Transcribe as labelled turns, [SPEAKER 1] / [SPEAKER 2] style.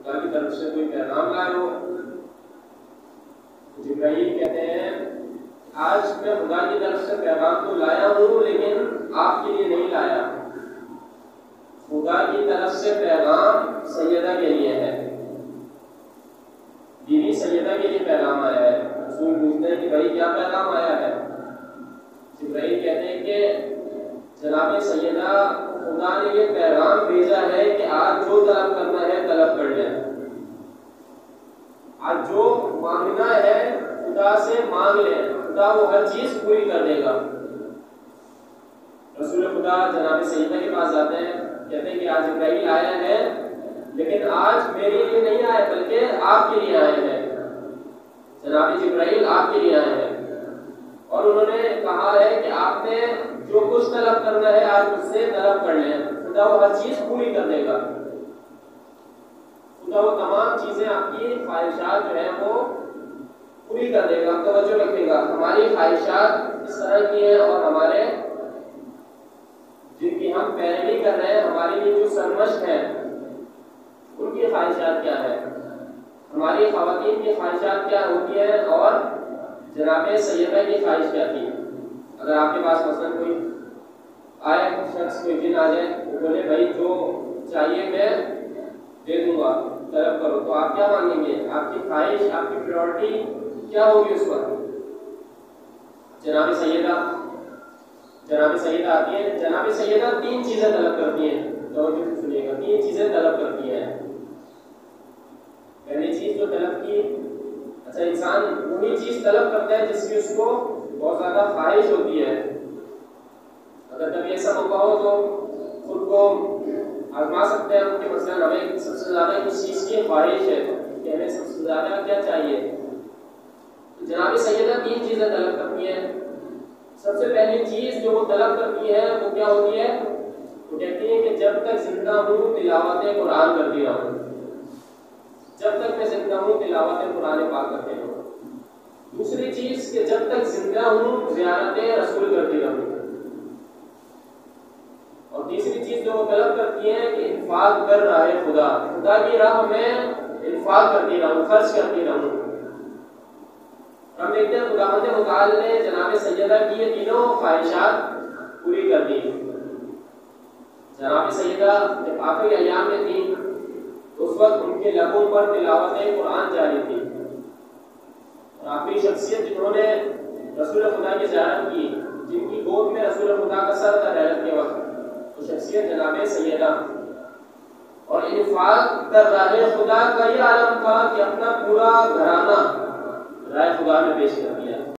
[SPEAKER 1] खुदा की तरफ से कोई पैगाम लाए हो। जिब्राइल कहते हैं आज मैं खुदा की तरफ से पैगाम तो लाया हूँ लेकिन आपके लिए नहीं लाया। खुदा की तरफ से पैगाम सैयदा के लिए है, बीवी सैयदा के लिए पैगाम आया है। रसूल पूछते हैं कि भाई क्या पैगाम आया है। जिब्राइल कहते हैं कि जनाब सैयदा खुदा ने ये पैगाम भेजा है कि आज जो तलब करना है तलब कर लें। आज जो मांगना है खुदा से मांग लें, खुदा वो हर चीज पूरी कर देगा। रसूल खुदा जनाब सैयदा के पास आते हैं, कहते हैं कि आज जिब्राइल आया है लेकिन आज मेरे लिए नहीं आए बल्कि आपके लिए आए हैं। जनाब जिब्राइल आपके लिए आए हैं और उन्होंने कहा है कि आपने जो कुछ तलब करना है आज मुझसे तलब कर लें, खुदा वो हर चीज पूरी कर देगा। खुदा वो तमाम चीजें आपकी ख्वाहिशात जो है वो पूरी कर देगा। तवज्जो रखिएगा, हमारी ख्वाहिशात इस तरह की है और हमारे जिनकी हम पैरवी कर रहे हैं, हमारे लिए जो सरमश्क है उनकी ख्वाहिशात क्या है, हमारी ख़वातीन की ख्वाहिशात क्या होती है और जनाब सैयदा की ख्वाहिश क्या थी। अगर आपके पास मसलन कोई आए शख्स, कोई जिन आ जाए, वो बोले भाई जो चाहिए मैं दे दूंगा, तलब करो, तो आप क्या मांगेंगे? आपकी ख्वाहिश, आपकी प्रायोरिटी क्या होगी उस वक्त? जनाब सैयदा आती है। जनाब सैयदा तीन चीजें तलब करती हैं, तो सुनिएगा, तीन चीजें तलब करती हैं। पहली चीज जो तलब की, अच्छा इंसान वही चीज तलब करता है जिसकी उसको बहुत ज्यादा ख्वाहिश होती है। अगर कभी ऐसा मौका हो तो खुद को आजमा सकते हैं कि मसलन हमें सबसे ज्यादा किस चीज की ख्वाहिश है कि हमें सबसे ज्यादा क्या चाहिए। तो जनाब सैयदा तीन चीजें तलब करती हैं। सबसे पहली चीज जो वो तलब करती है वो क्या होती है? वो कहती है कि जब तक जिंदा हूँ तिलावत कुरान करती रहूँ, जब तक मैं जिंदा हूँ तिलावत कुरान पाक करते रहूँ। दूसरी चीज कि जब तक जिंदा हूँ ज़ियारत रसूल करती रहूँ। और तीसरी चीज जो वो तलब करती है कि इन्फाक कर रहा है खुदा, खुदा की राह में इन्फाक करती रहूँ, खर्च करती रहूँ। हम देखते हैं खुदावंद मुताल ने जनाब सैयदा की ये तीनों ख्वाहिशात पूरी कर दी। जनाब सैयदा जब आखिरी अय्याम में थी तो उस वक्त उनके लबों पर तिलावत कुरान जारी थी। और आखिरी शख्सियत जिन्होंने रसूल खुदा की ज़ियारत की, जिनकी गोद में रसूल खुदा का सर था रहलत के वक्त, तो शख्सियत जनाब सैयदा। और इन्फाक कर रहे खुदा का ये आलम था कि अपना पूरा घराना राय खुदा में पेश कर दिया।